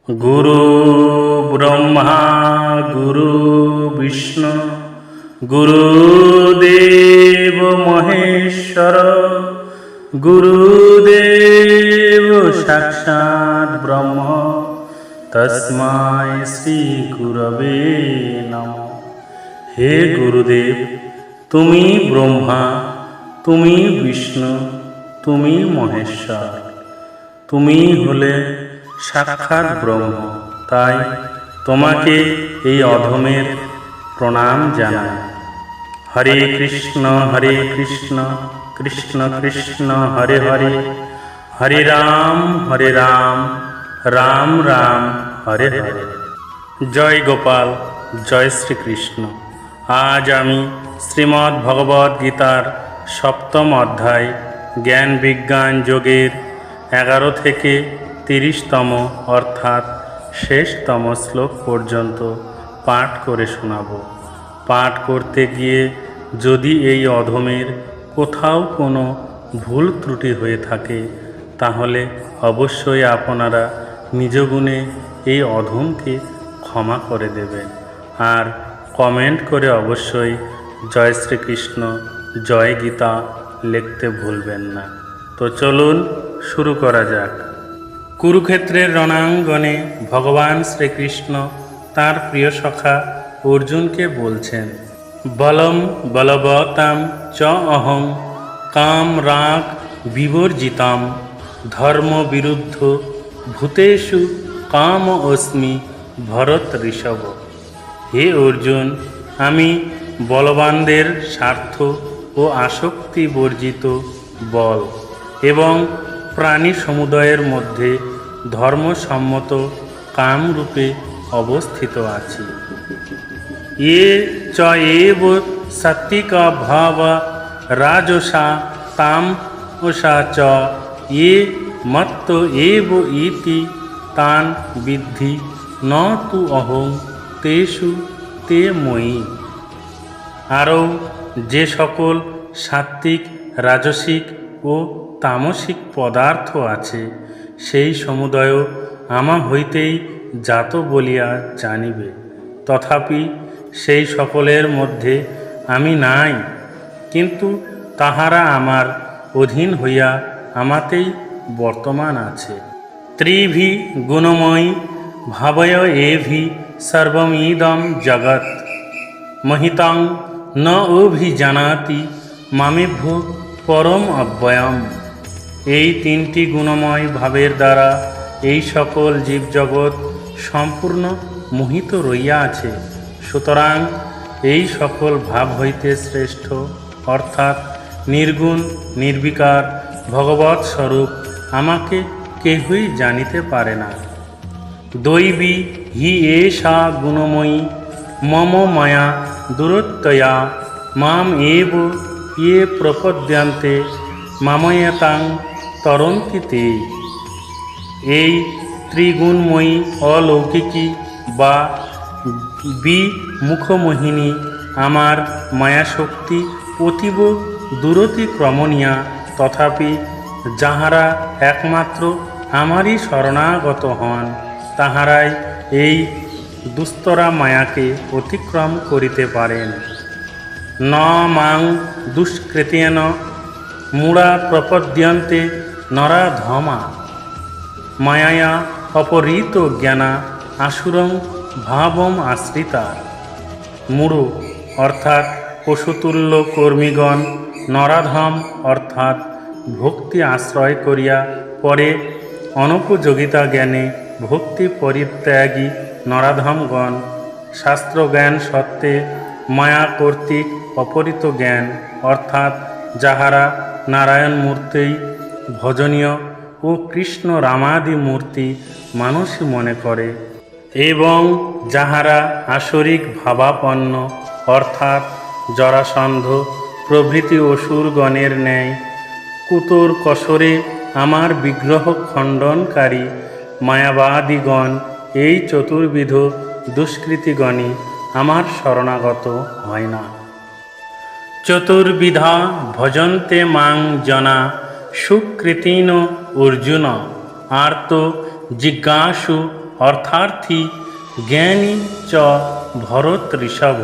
গুরু ব্রহ্মা গুরু বিষ্ণু গুরুদেব মহেশ্বর গুরুদেব সাক্ষাৎ ব্রহ্ম তস্মাৎ শ্রী গুরবে নমঃ। হে গুরুদেব, তুমি ব্রহ্মা, তুমি বিষ্ণু, তুমি মহেশ্বর, তুমি হলে সাক্ষাৎ ব্রহ্ম। তাই তোমাকে এই অধমের প্রণাম জানাই। হরে কৃষ্ণ কৃষ্ণ কৃষ্ণ হরে হরে, হরে রাম রাম রাম হরে হরে। জয় গোপাল, জয় শ্রীকৃষ্ণ। আজ আমি শ্রীমদ্ ভগবদ্ গীতার সপ্তম অধ্যায় জ্ঞান বিজ্ঞান যোগের 11 থেকে 30তম অর্থাৎ শেষতম শ্লোক পর্যন্ত পাঠ করে শোনাব। পাঠ করতে গিয়ে যদি এই অধমের কোথাও কোনো ভুল ত্রুটি হয়ে থাকে তাহলে অবশ্যই আপনারা নিজ গুণে এই অধমকে ক্ষমা করে দেবেন। আর কমেন্ট করে অবশ্যই জয় শ্রীকৃষ্ণ, জয় গীতা লিখতে ভুলবেন না। তো চলুন শুরু করা যাক। কুরুক্ষেত্রের রণাঙ্গনে ভগবান শ্রীকৃষ্ণ তাঁর প্রিয় সখা অর্জুনকে বলছেন, বলম বলবতাম চ অহং কাম রাগ বিবর্জিতাম ধর্ম বিরুদ্ধ ভূতেষু কাম অস্মি ভরত ঋষভ। হে অর্জুন, আমি বলবানদের স্বার্থ ও আসক্তি বর্জিত বল এবং প্রাণী সমুদায়ের মধ্যে ধর্মসম্মত কামরূপে অবস্থিত আছি। এ চ এব সাত্বিকা ভাব রাজসা তামসা চ এ মত্ত এব ইতি তান বিদ্ধি ন তু অহং তেষু তে মই। আরও যে সকল সাত্ত্বিক, রাজসিক ও তামসিক পদার্থ আছে সেই সমুদয় আমা হইতেই জাত বলিয়া জানিবে। তথাপি সেই সকলের মধ্যে আমি নাই, কিন্তু তাহারা আমার অধীন হইয়া আমাতেই বর্তমান আছে। ত্রিভি গুণময়ী ভাবয় এভি সর্বমিদং জগৎ মহিতাং ন অভিজানাতি মামেভ্য পরম অব্যয়ম। এই তিনটি গুণময় ভাবের দ্বারা এই সকল জীবজগৎ সম্পূর্ণ মোহিত রইয়া আছে। সুতরাং এই সকল ভাব হইতে শ্রেষ্ঠ অর্থাৎ নির্গুণ নির্বিকার ভগবৎ স্বরূপ আমাকে কেহই জানিতে পারে না। দৈবী হি এষা গুণময়ী মম মায়া দূরত্বয়া মাম এব ইয়ে প্রপদ্যন্তে মাময়তাং তরন্তি তে। এই ত্রিগুণময়ী অলৌকিকী বা বিমুখমোহিনী আমার মায়াশক্তি অতীব দূরতিক্রমণীয়া। তথাপি যাহারা একমাত্র আমারই শরণাগত হন তাহারাই এই দুস্তরা মায়াকে অতিক্রম করিতে পারেন। ন মাং দুষ্কৃতেন মূঢ়া প্রপদ্যন্তে নরাধমা মায়ায়া অপহৃত জ্ঞানা আসুরং ভাবম আশ্রিতা। মূঢ় অর্থাৎ পশুতুল্য কর্মীগণ, নরাধম অর্থাৎ ভক্তি আশ্রয় করিয়া পরে অনুপযোগিতা জ্ঞানে ভক্তি পরিত্যাগী নরাধমগণ, শাস্ত্রজ্ঞান সত্ত্বে মায়া কর্তৃক অপহৃত জ্ঞান অর্থাৎ যাহারা নারায়ণ মূর্তি ভজনীয় ও কৃষ্ণ রামাদি মূর্তি মানুষই মনে করে এবং যাহারা আসরিক ভাবাপন্ন অর্থাৎ জরাসন্ধ প্রভৃতি অসুরগণের ন্যায় কুতোর কসরে আমার বিগ্রহ খণ্ডনকারী মায়াবাদিগণ, এই চতুর্বিধ দুষ্কৃতিগণই আমার শরণাগত হয় না। চতুর্বিধা ভজন্তে মাং জনা সুকৃতিন অর্জুন আর্ত জিজ্ঞাসু অর্থার্থী জ্ঞানী চ ভরত ঋষভ।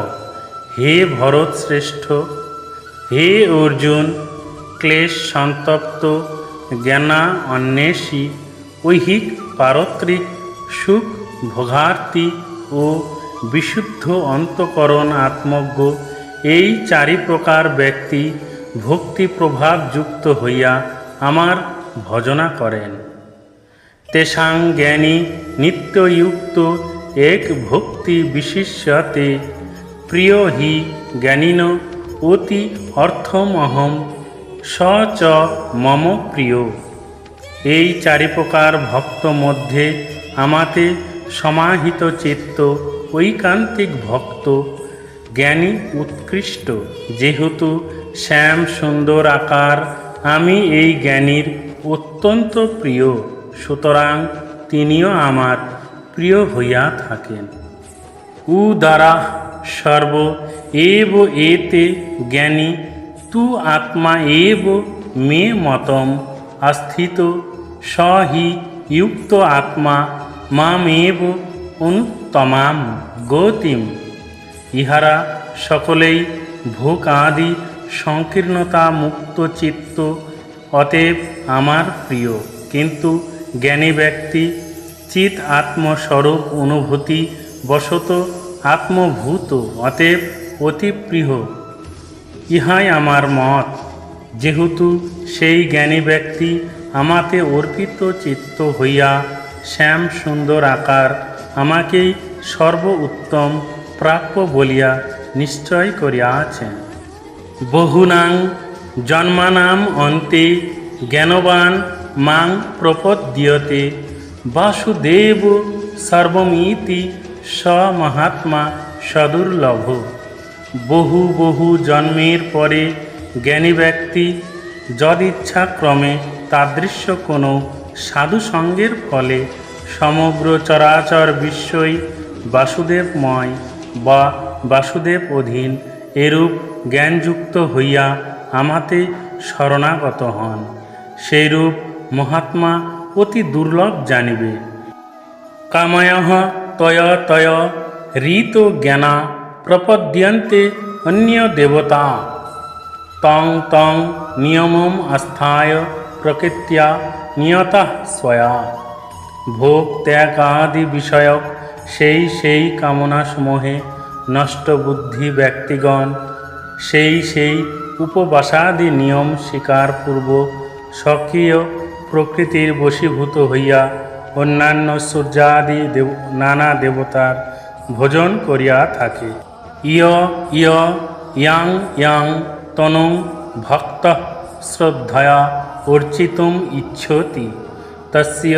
হে ভরত শ্রেষ্ঠ, হে অর্জুন, ক্লেশ সন্তপ্ত জ্ঞানা অন্বেষী, ঐহিক পারত্রিক সুখ ভোগার্থী ও বিশুদ্ধ অন্তঃকরণ আত্মজ্ঞ, এই চারি প্রকার ব্যক্তি ভক্তি প্রভাব যুক্ত হইয়া আমার ভজনা করেন। তেষাং জ্ঞানী নিত্যযুক্ত এক ভক্তি বিশিষ্যতে, প্রিয় হি জ্ঞানিন অতি অর্থমহম স চ মম প্রিয়। এই চারি প্রকার ভক্ত মধ্যে আমাতে সমাহিত চিত্ত ঐকান্তিক ভক্ত জ্ঞানী উৎকৃষ্ট। যেহেতু শ্যাম সুন্দর আকার আমি এই জ্ঞানীর অত্যন্ত প্রিয়, সুতরাং তিনিও আমার প্রিয় হইয়া থাকেন। উদারা সর্ব এব এতে জ্ঞানী, তু আত্মা এব মে মতম আস্থিত, স হি যুক্ত আত্মা মামেব অনুত্তমাম গতিম। ইহারা সকলেই ভোগ আদি সংকীর্ণতা মুক্ত চিত্ত, অতএব আমার প্রিয়। কিন্তু জ্ঞানী ব্যক্তি চিৎ আত্মস্বরূপ অনুভূতি বশত আত্মভূত, অতএব অতি প্রিয়। ইহাই আমার মত। যেহেতু সেই জ্ঞানী ব্যক্তি আমাতে অর্পিত চিত্ত হইয়া শ্যাম সুন্দর আকার আমাকেই সর্ব উত্তম প্রাপ্য বলিয়া নিশ্চয় করিয়াছেন। বহুনাং জন্মানাম অন্তে জ্ঞানবান মাং প্রপদ্যতে, বাসুদেব সর্বমিতি স মহাত্মা সদুর্লভ। বহু বহু জন্মের পরে জ্ঞানী ব্যক্তি যদিচ্ছাক্রমে তাদৃশ্য কোনো সাধুসঙ্গের ফলে সমগ্র চরাচর বিশ্বই বাসুদেবময় বা বাসুদেব অধীন এরূপ জ্ঞানযুক্ত হইয়া আমাতে শরণাগত হন। সেইরূপ মহাত্মা অতি দুর্লভ জানিবে। কাময়ঃ তয় তয় ঋত জ্ঞানা প্রপদ্যন্তে অন্য দেবতা, তং তং নিয়মম আস্থায় প্রকৃত্য়া নিয়তঃ স্বয়া। ভোগ ত্যাগ আদি বিষয়ক সেই সেই কামনাসমূহে নষ্ট বুদ্ধি ব্যক্তিগণ সেই সেই উপবাসাদি নিয়ম স্বীকারপূর্বক স্বকীয় প্রকৃতির বশীভূত হইয়া অন্যান্য সূর্যাদি নানা দেবতার ভোজন করিয়া থাকে। ইয় ইয় ইয়াং ইয়াং তনুং ভক্তঃ শ্রদ্ধয়া অর্চিতুম ইচ্ছতি, তস্য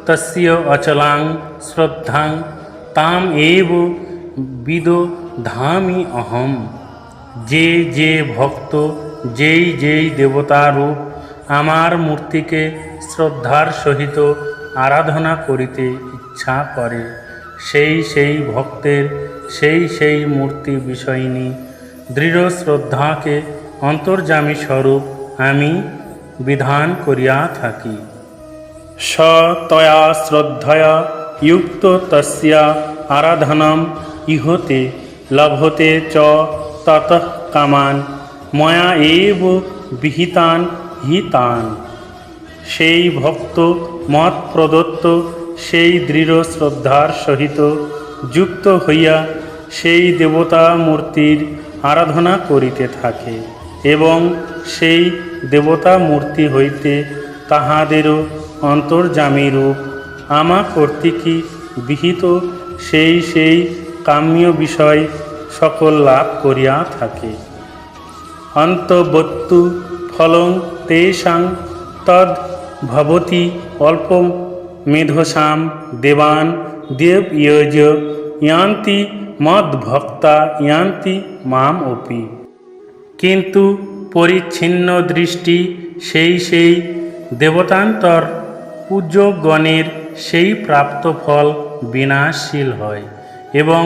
তস্য অচলাং শ্রদ্ধাং তাম এব বিদধামি অহম। যে যে ভক্ত যেই যেই দেবতারূপ আমার মূর্তিকে শ্রদ্ধার সহিত আরাধনা করিতে ইচ্ছা করে, সেই সেই ভক্তের সেই সেই মূর্তি বিষয়িনী দৃঢ় শ্রদ্ধাকে অন্তর্যামী স্বরূপ আমি বিধান করিয়া থাকি। স তয়া শ্রদ্ধয়া যুক্ত তস্যা আরাধনম ইহতে লভতে চ ততঃ কামান ময়া এব বিহিতান হিতান। সেই ভক্ত মত প্রদত্ত সেই দৃঢ় শ্রদ্ধার সহিত যুক্ত হইয়া সেই দেবতা মূর্তির আরাধনা করিতে থাকে এবং সেই দেবতা মূর্তি হইতে তাহাদেরও অন্তর্যামী রূপ আমা কর্তৃকই বিহিত সেই সেই কাম্য বিষয় সকল লাভ করিয়া থাকে। অন্তবত্তু ফলং তেষাং তদ ভবতি অল্প মেধসাম দেবান দেব ইয়জ ইয়ান্তি মদ্ভক্তা ইয়ান্তি মাম অপি। কিন্তু পরিচ্ছিন্ন দৃষ্টি সেই সেই দেবতান্তর পূজ্যগণের সেই প্রাপ্ত ফল বিনাশশীল হয় এবং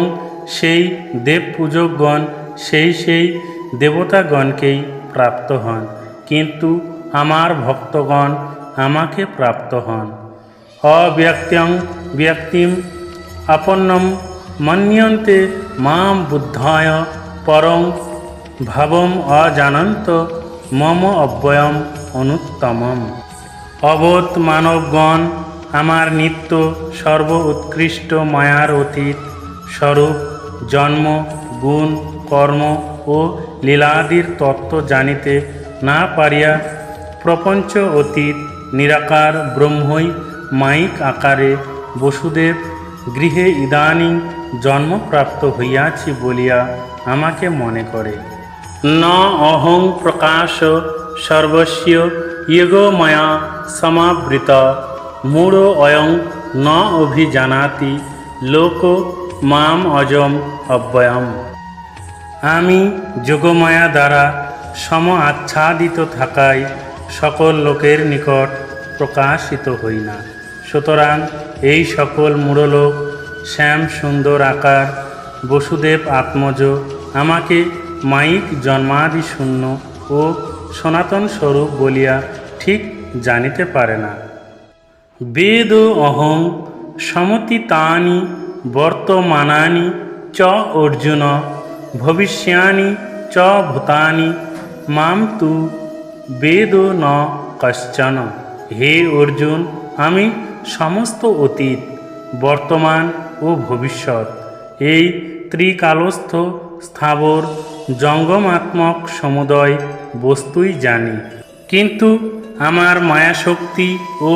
সেই দেবপূজকগণ সেই সেই দেবতাগণকেই প্রাপ্ত হন, কিন্তু আমার ভক্তগণ আমাকে প্রাপ্ত হন। অব্যক্ত্যং ব্যক্তিম আপন্নম মন্যন্তে মাম বুদ্ধায় পরং ভাবম অজানন্ত মম অব্যয়ম অনুত্তমম। অবোধ মানবগণ আমার নিত্য সর্ব উৎকৃষ্ট মায়ার অতীত স্বরূপ জন্ম গুণ কর্ম ও লীলাদির তত্ত্ব জানিতে না পারিয়া প্রপঞ্চ অতীত নিরাকার ব্রহ্মই মায়িক আকারে বসুদেব গৃহে ইদানীং জন্মপ্রাপ্ত হইয়াছি বলিয়া আমাকে মনে করে। ন অহং প্রকাশ সর্বস্য ইয়োগময়া সমাবৃত মূঢ় অয়ং ন অভিজানাতি লোক মাম অজম অব্যয়ম। আমি যোগমায়া দ্বারা সম আচ্ছাদিত থাকায় সকল লোকের নিকট প্রকাশিত হই না। সুতরাং এই সকল মূঢ়লোক শ্যাম সুন্দর আকার বসুদেব আত্মজ আমাকে মায়িক জন্মাদি শূন্য ও সনাতন স্বরূপ বলিয়া ঠিক জানিতে পারে না। বেদ অহং সমতিতানি বর্তমানানি চ অর্জুন ভবিষ্যানি চ ভূতানি মাম তু বেদ ন কশ্চন। হে অর্জুন, আমি সমস্ত অতীত বর্তমান ও ভবিষ্যৎ এই ত্রিকালস্থ স্থাবর জঙ্গমাত্মক সমুদয় বস্তুই জানি, কিন্তু আমার মায়াশক্তি ও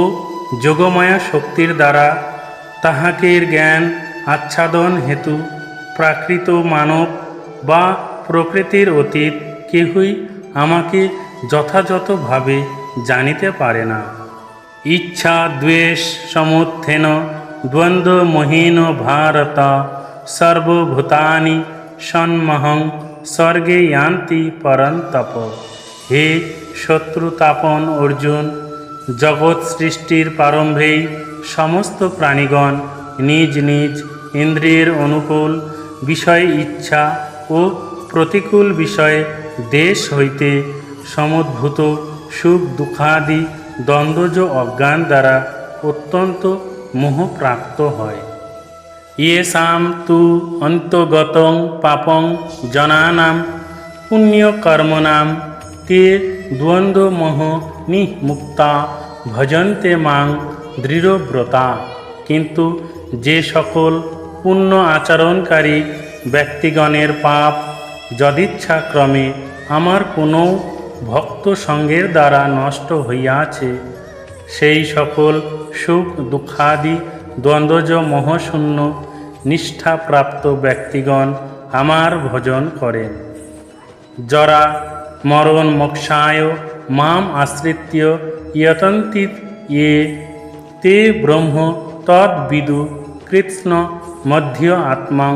যোগমায়া শক্তির দ্বারা তাহাকে জ্ঞান আচ্ছাদন হেতু প্রাকৃত মানব বা প্রকৃতির অতীত কেহই আমাকে যথাযথভাবে জানিতে পারে না। ইচ্ছা দ্বেষ সমুত্থেন দ্বন্দ্ব মোহিন ভারত সর্বভূতানি সন্মহং স্বর্গে ইয়ান্তি পরন্তপ। হে শত্রুতাপন অর্জুন, জগৎ সৃষ্টির প্রারম্ভেই সমস্ত প্রাণীগণ নিজ নিজ ইন্দ্রিয়ের অনুকূল বিষয়ে ইচ্ছা ও প্রতিকূল বিষয়ে দেশ হইতে সমুদ্ভূত সুখ দুঃখাদি দ্বন্দ্বজ অজ্ঞান দ্বারা অত্যন্ত মোহপ্রাপ্ত হয়। ইয়েষাম তু অন্তগতং পাপং জনানাম পুণ্যকর্মণাম তে দ্বন্দ্ব মোহ নিমুক্তা ভজন্তে মাং দৃঢ়ব্রতা। কিন্তু যে সকল পুণ্য আচরণকারী ব্যক্তিগণের পাপ যদিচ্ছাক্রমে আমার কোনো ভক্ত সঙ্গের দ্বারা নষ্ট হইয়াছে, সেই সকল সুখ দুঃখাদি দ্বন্দ্বজ মোহশূন্য নিষ্ঠাপ্রাপ্ত ব্যক্তিগণ আমার ভজন করেন। যারা মরণ মোক্ষায় মাম আশ্রিত্য ইয়তন্তি ইয়ে তে ব্রহ্ম তদ্বিদু কৃষ্ণ মধ্য আত্মাং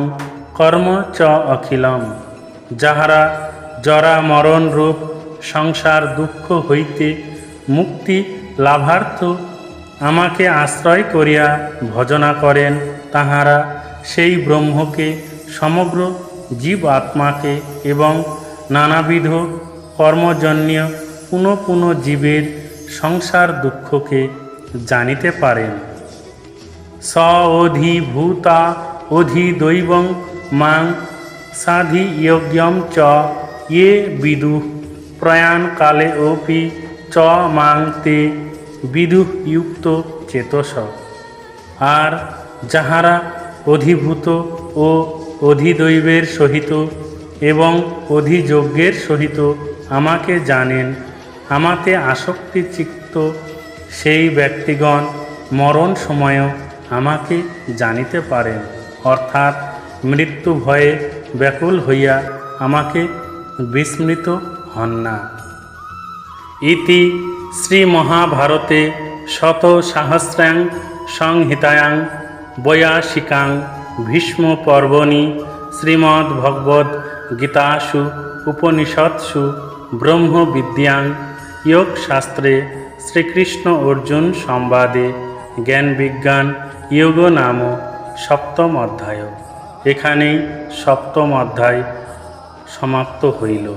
কর্ম চ অখিলম। যাহারা জরা মরণ রূপ সংসার দুঃখ হইতে মুক্তি লাভার্থ আমাকে আশ্রয় করিয়া ভজনা করেন, তাহারা সেই ব্রহ্মকে সমগ্র জীব আত্মাকে এবং নানাবিধ কর্মজন্য পুনঃ পুনঃ জীবের সংসার দুঃখকে জানিতে পারেন। স অধিভূতা অধিদৈবং মাং সাধি যোগ্যম চ ইয়ে বিদুঃ প্রয়াণ কালে অপি চ মাং তে বিদুঃ যুক্ত চেতস। আর যাহারা অধিভূত ও অধিদৈবের সহিত এবং অধিযজ্ঞের সহিত আমাকে জানেন, আমাতে আসক্তি চিত্ত সেই ব্যক্তিগণ মরণ সময়ও আমাকে জানিতে পারেন, অর্থাৎ মৃত্যু ভয়ে ব্যাকুল হইয়া আমাকে বিস্মৃত হন না। ইতি শ্রীমহাভারতে শতসহস্রাং সংহিতায়াং বৈয়াসিকাং ভীষ্ম পর্বণি শ্রীমদ্ভগবদ্গীতাসু উপনিষৎসু ব্রহ্মবিদ্যাং যোগশাস্ত্রে শ্রীকৃষ্ণ অর্জুন সংবাদে জ্ঞান বিজ্ঞান যোগ নাম সপ্তম অধ্যায়। এখানেই সপ্তম অধ্যায় সমাপ্ত হইল।